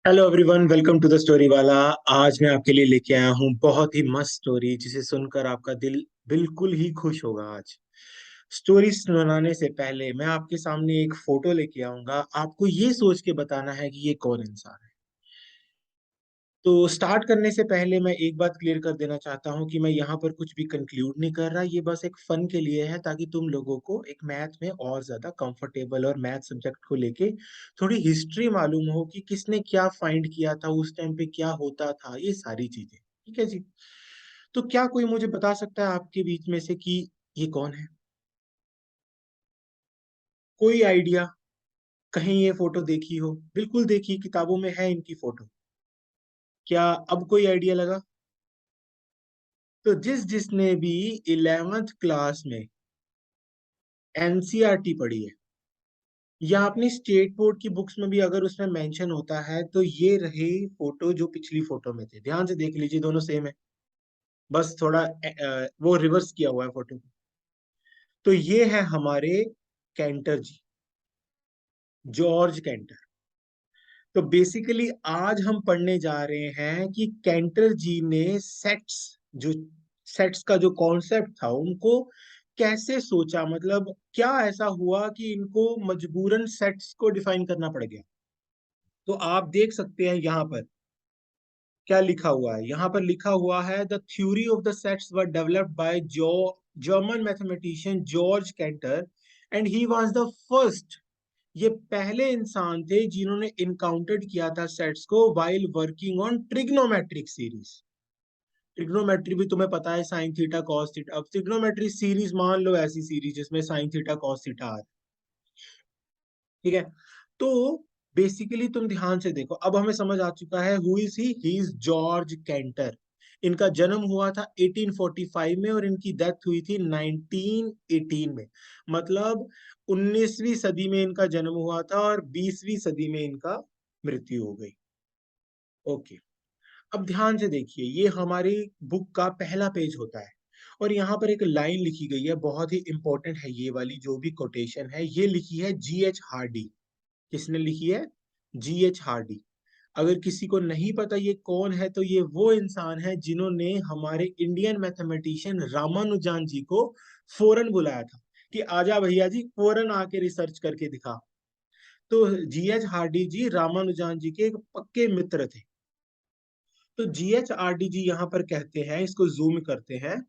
Hello everyone, welcome to the story Wala. आज मैं आपके लिए लेके आया हूँ बहुत ही मस्त स्टोरी जिसे सुनकर आपका दिल बिल्कुल ही खुश होगा। आज स्टोरी सुनाने से पहले मैं आपके सामने एक फोटो लेके आऊंगा। आपको ये सोच के बताना है कि ये कौन इंसान है। तो स्टार्ट करने से पहले मैं एक बात क्लियर कर देना चाहता हूँ कि मैं यहाँ पर कुछ भी कंक्लूड नहीं कर रहा। ये बस एक फन के लिए है ताकि तुम लोगों को एक मैथ में और ज्यादा कंफर्टेबल और मैथ सब्जेक्ट को लेके थोड़ी हिस्ट्री मालूम हो कि किसने क्या फाइंड किया था, उस टाइम पे क्या होता था, ये सारी चीजें। ठीक है जी। तो क्या कोई मुझे बता सकता है आपके बीच में से कि ये कौन है? कोई आइडिया? कहीं ये फोटो देखी हो? बिल्कुल देखी, किताबों में है इनकी फोटो। क्या अब कोई आइडिया लगा? तो जिसने भी 11th क्लास में एनसीईआरटी पढ़ी है या अपनी स्टेट बोर्ड की बुक्स में भी अगर उसमें मेंशन होता है, तो ये रहे फोटो जो पिछली फोटो में थे। ध्यान से देख लीजिए, दोनों सेम है, बस थोड़ा वो रिवर्स किया हुआ है फोटो को। तो ये है हमारे कैंटर जी, जॉर्ज कैंटर। तो बेसिकली आज हम पढ़ने जा रहे हैं कि कैंटर जी ने जो सेट्स का जो कॉन्सेप्ट था उनको कैसे सोचा, मतलब क्या ऐसा हुआ कि इनको मजबूरन सेट्स को डिफाइन करना पड़ गया। तो आप देख सकते हैं यहाँ पर क्या लिखा हुआ है। यहाँ पर लिखा हुआ है, the theory of the sets were developed by जो German mathematician George Cantor and he was the first. ये पहले इंसान थे जिन्होंने इनकाउंटर्ड किया था सेट्स को while working on trigonometric series. Trigonometry भी तुम्हें पता है, साइन थीटा कॉस थीटा। अब ट्रिग्नोमेट्री सीरीज मान लो ऐसी सीरीज जिसमें साइन थीटा कॉस थीटा आ रहा है। ठीक है। तो बेसिकली तुम ध्यान से देखो, अब हमें समझ आ चुका है who is he is George canter. इनका जन्म हुआ था 1845 में और इनकी डेथ हुई थी 1918 में। मतलब 19वीं सदी में इनका जन्म हुआ था और 20वीं सदी में इनका मृत्यु हो गई। ओके। अब ध्यान से देखिए, ये हमारी बुक का पहला पेज होता है और यहाँ पर एक लाइन लिखी गई है, बहुत ही इंपॉर्टेंट है ये वाली जो भी कोटेशन है। ये लिखी है G.H. हार्डी। किसने लिखी है? G.H. हार्डी। अगर किसी को नहीं पता ये कौन है, तो ये वो इंसान है जिन्होंने हमारे इंडियन मैथमेटिशियन रामानुजन जी को फौरन बुलाया था कि आजा भैया जी, फौरन आके रिसर्च करके दिखा। तो G.H. हार्डी जी रामानुजन जी के एक पक्के मित्र थे। तो G.H. हार्डी जी यहाँ पर कहते हैं, इसको जूम करते हैं,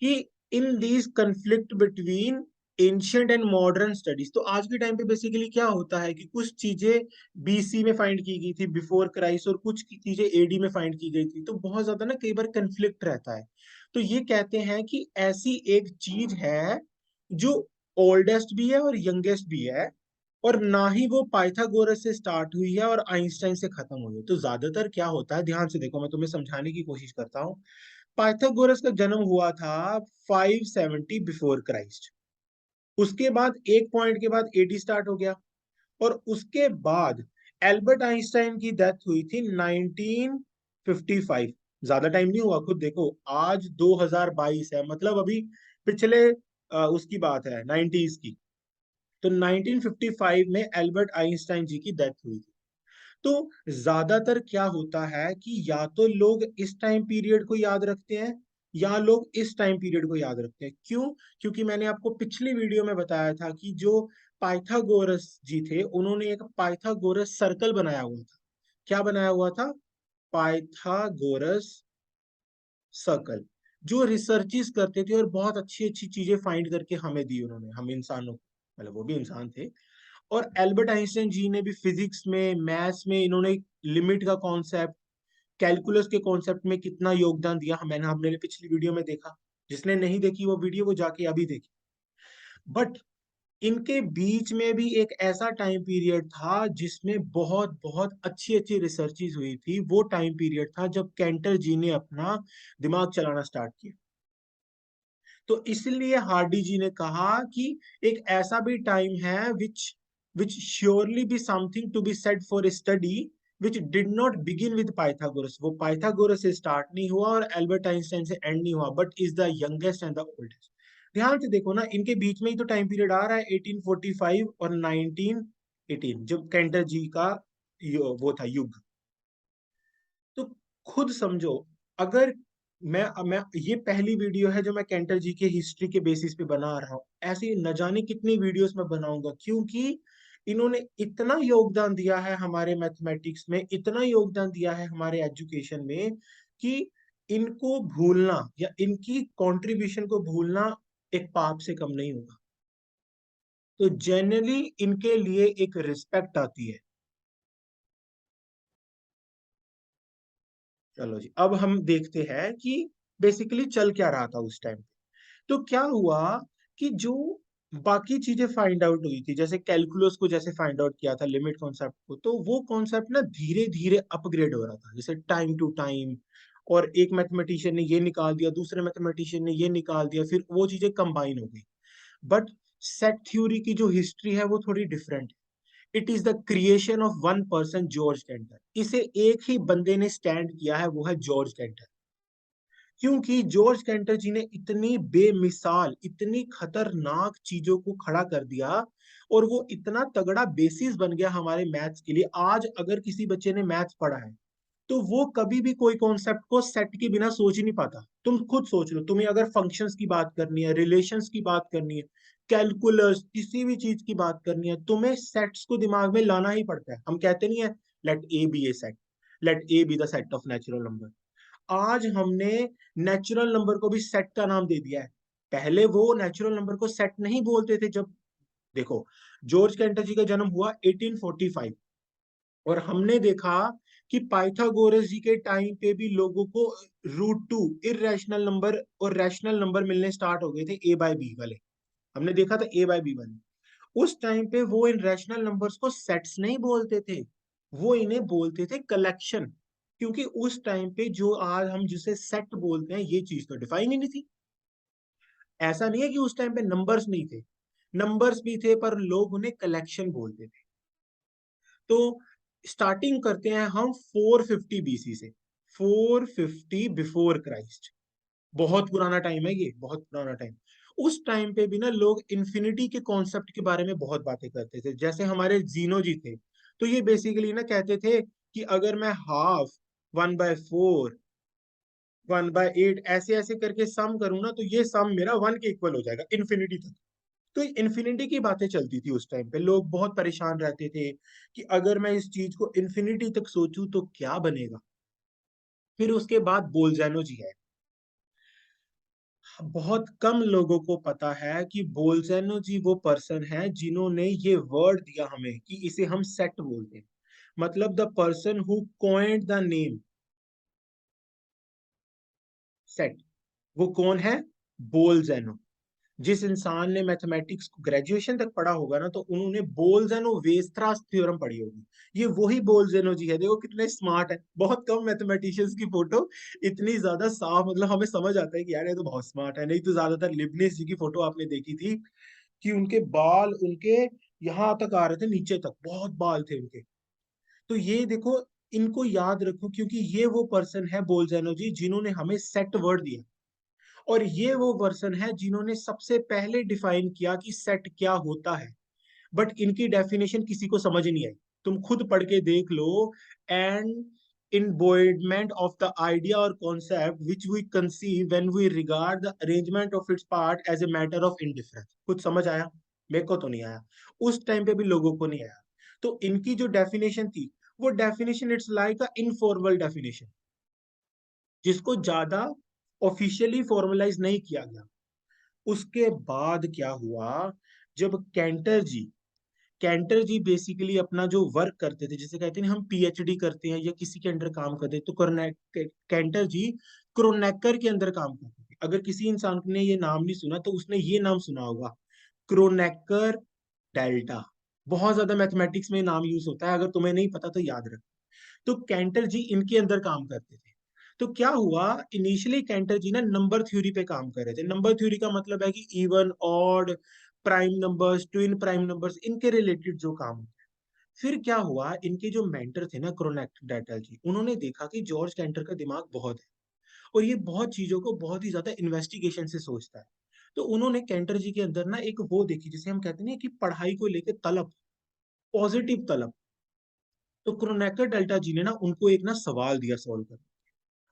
कि in these conflict between ancient and modern studies. तो आज के टाइम पे बेसिकली क्या होता है कि कुछ चीजें बीसी में फाइंड की गई थी, बिफोर क्राइस्ट, और कुछ की चीजें एडी में फाइंड की गई थी। तो बहुत ज्यादा ना कई बार कंफ्लिक्ट रहता है। तो ये कहते हैं कि ऐसी एक चीज है जो ओल्डेस्ट भी है और यंगेस्ट भी है, और ना ही वो पाइथागोरस से स्टार्ट हुई है और आइंस्टाइन से खत्म हुई है। तो ज्यादातर क्या होता है, ध्यान से देखो, मैं तुम्हें समझाने की कोशिश करता हूँ। पाइथागोरस का जन्म हुआ था 570 बिफोर क्राइस्ट। उसके बाद एक पॉइंट के बाद 80 स्टार्ट हो गया, और उसके बाद एल्बर्ट आइंस्टाइन की डेथ हुई थी 1955। ज्यादा टाइम नहीं हुआ, खुद देखो आज 2022 है, मतलब अभी पिछले उसकी बात है 90s की। तो 1955 में एल्बर्ट आइंस्टाइन जी की डेथ हुई थी। तो ज्यादातर क्या होता है कि या तो लोग इस टाइम पीरियड को याद रखते हैं या लोग इस टाइम पीरियड को याद रखते हैं। क्यों? क्योंकि मैंने आपको पिछली वीडियो में बताया था कि जो पाइथागोरस जी थे उन्होंने एक पाइथागोरस सर्कल बनाया हुआ था। क्या बनाया हुआ था? Pythagoras circle. जो रिसर्चेस करते थे और बहुत अच्छी अच्छी चीजें फाइंड करके हमें दी उन्होंने, हम इंसानों को, मतलब वो भी इंसान थे। और एल्बर्ट आइंस्टाइन जी ने भी फिजिक्स में, मैथ्स में इन्होंने लिमिट का कॉन्सेप्ट, कैलकुलस के कॉन्सेप्ट में कितना योगदान दिया, मैंने हमने पिछली वीडियो में देखा। जिसने नहीं देखी वो वीडियो, वो जाके अभी देखी। बट इनके बीच में भी एक ऐसा टाइम पीरियड था जिसमें बहुत बहुत अच्छी अच्छी रिसर्चेज हुई थी। वो टाइम पीरियड था जब कैंटर जी ने अपना दिमाग चलाना स्टार्ट किया। तो इसलिए हार्डी जी ने कहा कि एक ऐसा भी टाइम है which which surely be something to be said for study which did not begin with Pythagoras. वो पाइथागोरस से स्टार्ट नहीं हुआ और एल्बर्ट आइंस्टाइन से एंड नहीं हुआ, but is the youngest and the oldest. ध्यान से देखो ना, इनके बीच में ही तो टाइम पीरियड आ रहा है 1845 और 1918, जब कैंटर जी का वो था युग। तो खुद समझो, अगर मैं ये पहली वीडियो है जो मैं कैंटर जी के हिस्ट्री के बेसिस पे बना रहा हूँ। ऐसी न जाने कितनी वीडियोस मैं बनाऊंगा, क्योंकि इन्होंने इतना योगदान दिया है हमारे मैथमेटिक्स में, इतना योगदान दिया है हमारे एजुकेशन में, कि इनको भूलना या इनकी कंट्रीब्यूशन को भूलना एक पाप से कम नहीं होगा। तो जनरली इनके लिए एक रिस्पेक्ट आती है। चलो जी, अब हम देखते हैं कि बेसिकली चल क्या रहा था उस टाइम। तो क्या हुआ कि जो बाकी चीजें फाइंड आउट हुई थी, जैसे कैलकुलस को जैसे फाइंड आउट किया था, लिमिट कॉन्सेप्ट को, तो वो कॉन्सेप्ट ना धीरे धीरे अपग्रेड हो रहा था, जैसे टाइम टू टाइम। और एक मैथमेटिशियन ने ये निकाल दिया, दूसरे मैथमेटिशियन ने ये निकाल दिया, फिर वो चीजें कंबाइन हो गई। बट सेट थ्योरी की जो हिस्ट्री है वो थोड़ी डिफरेंट है। It is the creation of one person, George canter. इसे एक ही बंदे ने स्टैंड किया है, वो है जॉर्ज कैंटर। क्योंकि जॉर्ज कैंटर जी ने इतनी बेमिसाल, इतनी खतरनाक चीजों को खड़ा कर दिया, और वो इतना तगड़ा बेसिस बन गया हमारे मैथ्स के लिए। आज अगर किसी बच्चे ने मैथ्स पढ़ा है, तो वो कभी भी कोई कॉन्सेप्ट को सेट के बिना सोच ही नहीं पाता। तुम खुद सोच लो, तुम्हें अगर फंक्शंस की बात करनी है, रिलेशंस की बात करनी है, कैलकुलस, किसी भी चीज की बात करनी है, तुम्हें सेट्स को दिमाग में लाना ही पड़ता है। हम कहते नहीं है, let A B A set, let A B the set of natural number. आज हमने नेचुरल नंबर को भी सेट का नाम दे दिया है। पहले वो नेचुरल नंबर को सेट नहीं बोलते थे। जब देखो, जॉर्ज कैंटर जी का जन्म हुआ 1845, और हमने देखा कि पाइथागोरस जी के टाइम पे भी लोगों को √2 इरेशनल नंबर और रैशनल नंबर मिलने स्टार्ट हो गए थे, ए बाय बी वाले। हमने देखा था ए बाय बी वाले। उस टाइम पे वो इन रैशनल नंबर्स को सेट्स नहीं बोलते थे, वो इन्हें बोलते थे कलेक्शन। क्योंकि उस टाइम पे जो आज हम जिसे सेट बोलते हैं, ये चीज तो डिफाइन ही नहीं थी। ऐसा नहीं है कि उस टाइम पे नंबर्स नहीं थे, नंबर्स भी थे, पर लोग उन्हें कलेक्शन बोलते थे। तो स्टार्टिंग करते हैं हम 450 बीसी से, 450 बिफोर क्राइस्ट। बहुत पुराना टाइम है ये, बहुत पुराना टाइम। उस टाइम पे भी ना लोग इन्फिनिटी के कॉन्सेप्ट के बारे में बहुत बातें करते थे। जैसे हमारे जीनो जी थे, तो ये बेसिकली ना कहते थे कि अगर मैं हाफ, 1/4, 1/8 ऐसे ऐसे करके सम करूँ ना, तो ये सम मेरा 1 के इक्वल हो जाएगा इन्फिनिटी तक। तो इन्फिनिटी की बातें चलती थी उस टाइम पे, लोग बहुत परेशान रहते थे कि अगर मैं इस चीज को इन्फिनिटी तक सोचूं तो क्या बनेगा। फिर उसके बाद बोल्जानो जी है। बहुत कम लोगों को पता है कि बोल्जेनो जी वो पर्सन है जिन्होंने ये वर्ड दिया हमें कि इसे हम सेट बोलते हैं। मतलब the person who coined the name set. वो कौन है? बोल्जेनो। जिस इंसान ने मैथमेटिक्स को ग्रेजुएशन तक पढ़ा होगा ना, तो उन्होंने बोल्जेनो वेस्ट्रास थ्योरम पढ़ी होगी। ये वही बोल्जेनो जी है। देखो कितने स्मार्ट है। बहुत कम मैथमेटिशियंस की फोटो इतनी ज्यादा साफ, मतलब हमें समझ आता है कि यार ये तो बहुत स्मार्ट है। नहीं तो ज्यादातर लिबनिस जी की फोटो आपने देखी थी कि उनके बाल उनके यहाँ तक आ रहे थे, नीचे तक बहुत बाल थे उनके। तो ये देखो, इनको याद रखो, क्योंकि ये वो पर्सन है बोल्जेनो जी जिन्होंने हमें सेट वर्ड दिया। और ये वो पर्सन है जिन्होंने सबसे पहले डिफाइन किया कि सेट क्या होता है। बट इनकी डेफिनेशन किसी को समझ नहीं आई। तुम खुद पढ़ के देख लो। And embodiment of the idea or concept which we conceive when we regard the arrangement of its part as a matter of indifference। कुछ समझ आया? मेरे को तो नहीं आया, उस टाइम पे भी लोगों को नहीं आया। तो इनकी जो डेफिनेशन थी, वो definition it's like a informal definition, जिसको ज्यादा ऑफिशियली फॉर्मलाइज नहीं किया गया। उसके बाद क्या हुआ, जब कैंटर जी बेसिकली अपना जो वर्क करते थे, जैसे कहते हैं ना हम पीएचडी करते हैं या किसी के अंडर काम करते हैं, तो कैंटर जी क्रोनेकर के अंदर काम करते थे। अगर किसी इंसान ने ये नाम नहीं सुना, तो उसने ये नाम सुना होगा, क्रोनेकर डेल्टा। बहुत ज्यादा मैथमेटिक्स में नाम यूज होता है, अगर तुम्हें नहीं पता तो याद रख। तो कैंटर जी इनके अंदर काम करते थे। तो क्या हुआ, इनिशियली कैंटर जी ना नंबर थ्योरी पे काम कर रहे थे। नंबर थ्योरी का मतलब है कि even, odd, prime numbers, twin prime numbers, इनके रिलेटेड जो काम होता है। फिर क्या हुआ, इनके जो मेंटर थे ना क्रोनेक डेटल जी, उन्होंने देखा कि जॉर्ज कैंटर का दिमाग बहुत है, और ये बहुत चीजों को बहुत ही ज्यादा इन्वेस्टिगेशन से सोचता है। तो उन्होंने कैंटर जी के अंदर ना एक वो देखी, जिसे हम कहते हैं कि पढ़ाई को लेकर तलब, पॉजिटिव तलब। तो क्रोनेकर डेल्टा जी ने ना उनको एक ना सवाल दिया सॉल्व कर,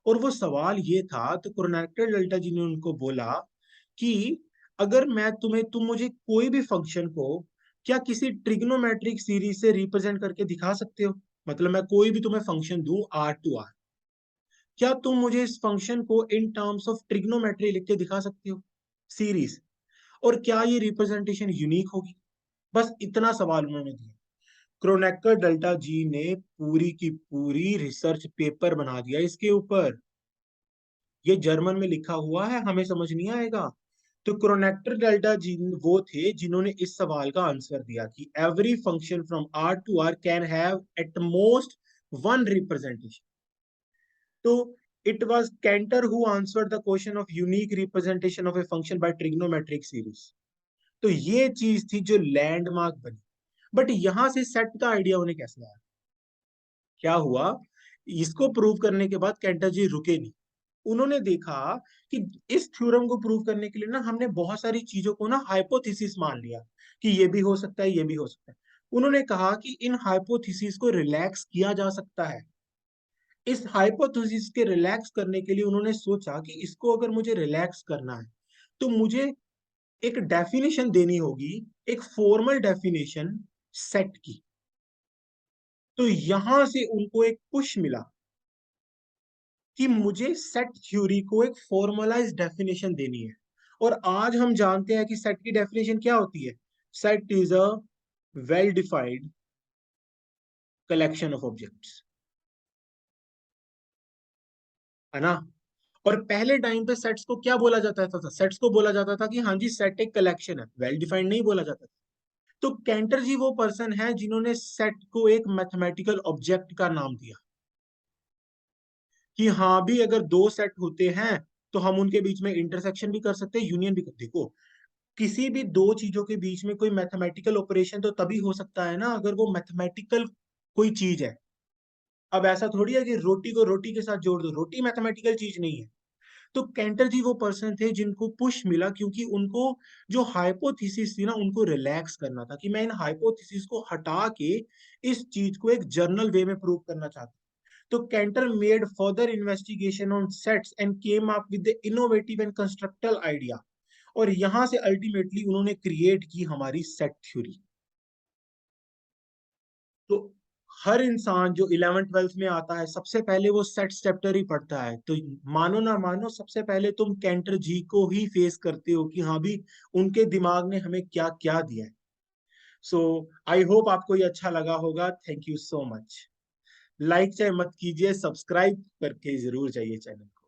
और वो सवाल ये था, तो क्रोनेकर डेल्टा जी ने उनको बोला कि अगर तुम मुझे कोई भी फंक्शन को क्या किसी ट्रिग्नोमेट्रिक सीरीज से रिप्रेजेंट करके दिखा सकते हो, मतलब मैं कोई भी तुम्हें फंक्शन दूं R टू R, क्या तुम मुझे इस फंक्शन को इन टर्म्स ऑफ ट्रिग्नोमेट्री लिख के दिखा सकते हो सीरीज, और क्या ये रिप्रेजेंटेशन यूनिक होगी। बस इतना सवाल उन्होंने दिया। क्रोनेकर डेल्टा जी ने पूरी की पूरी रिसर्च पेपर बना दिया इसके ऊपर। ये जर्मन में लिखा हुआ है, हमें समझ नहीं आएगा। तो क्रोनेकर डेल्टा जी वो थे जिन्होंने इस सवाल का आंसर दिया कि every function from R to R can have at most one representation. तो it was Cantor who answered the question of unique representation of a function by trigonometric series। तो ये चीज थी जो लैंडमार्क बनी। बट यहां से सेट का आइडिया उन्हें कैसे आया, क्या हुआ, इसको प्रूव करने के बाद कैंटर जी रुके नहीं। उन्होंने देखा कि इस थ्योरम को प्रूव करने के लिए ना हमने बहुत सारी चीजों को ना हाइपोथेसिस मान लिया कि ये भी हो सकता है, ये भी हो सकता है। उन्होंने कहा कि इन हाइपोथेसिस को रिलैक्स किया जा सकता है। इस हाइपोथेसिस के रिलैक्स करने के लिए उन्होंने सोचा कि इसको अगर मुझे रिलैक्स करना है तो मुझे एक डेफिनेशन देनी होगी, एक फॉर्मल डेफिनेशन सेट की। तो यहां से उनको एक पुश मिला कि मुझे सेट थ्योरी को एक फॉर्मलाइज डेफिनेशन देनी है। और आज हम जानते हैं कि सेट की डेफिनेशन क्या होती है। Set is a well defined collection of objects, है ना। और पहले टाइम पे सेट्स को क्या बोला जाता था, सेट्स को बोला जाता था कि हाँ जी सेट एक कलेक्शन है, वेल डिफाइंड नहीं बोला जाता था। तो कैंटर जी वो पर्सन है जिन्होंने सेट को एक मैथमेटिकल ऑब्जेक्ट का नाम दिया कि हाँ भी अगर दो सेट होते हैं तो हम उनके बीच में इंटरसेक्शन भी कर सकते हैं, यूनियन भी कर, देखो किसी भी दो चीजों के बीच में कोई मैथमेटिकल ऑपरेशन तो तभी हो सकता है ना अगर वो मैथमेटिकल कोई चीज है। अब ऐसा थोड़ी है कि रोटी को रोटी के साथ जोड़ दो, रोटी मैथमेटिकल चीज नहीं है। तो कैंटर जी वो पर्सन थे जिनको पुश मिला क्योंकि उनको जो हाइपोथेसिस थी ना उनको रिलैक्स करना था कि मैं इन हाइपोथेसिस को हटा के इस चीज को एक जर्नल वे में प्रूव करना चाहता हूं। तो Cantor made further investigation on sets and came up with the innovative and constructive idea, और यहां से अल्टीमेटली उन्होंने क्रिएट की हमारी सेट थ्योरी। तो हर इंसान जो 11th 12th में आता है सबसे पहले वो सेट चैप्टर ही पढ़ता है। तो मानो ना मानो सबसे पहले तुम कैंटर जी को ही फेस करते हो कि हाँ भी उनके दिमाग ने हमें क्या क्या दिया है। सो आई होप आपको ये अच्छा लगा होगा। Thank you so much. Like चाहे मत कीजिए, सब्सक्राइब करके जरूर जाइए चैनल को।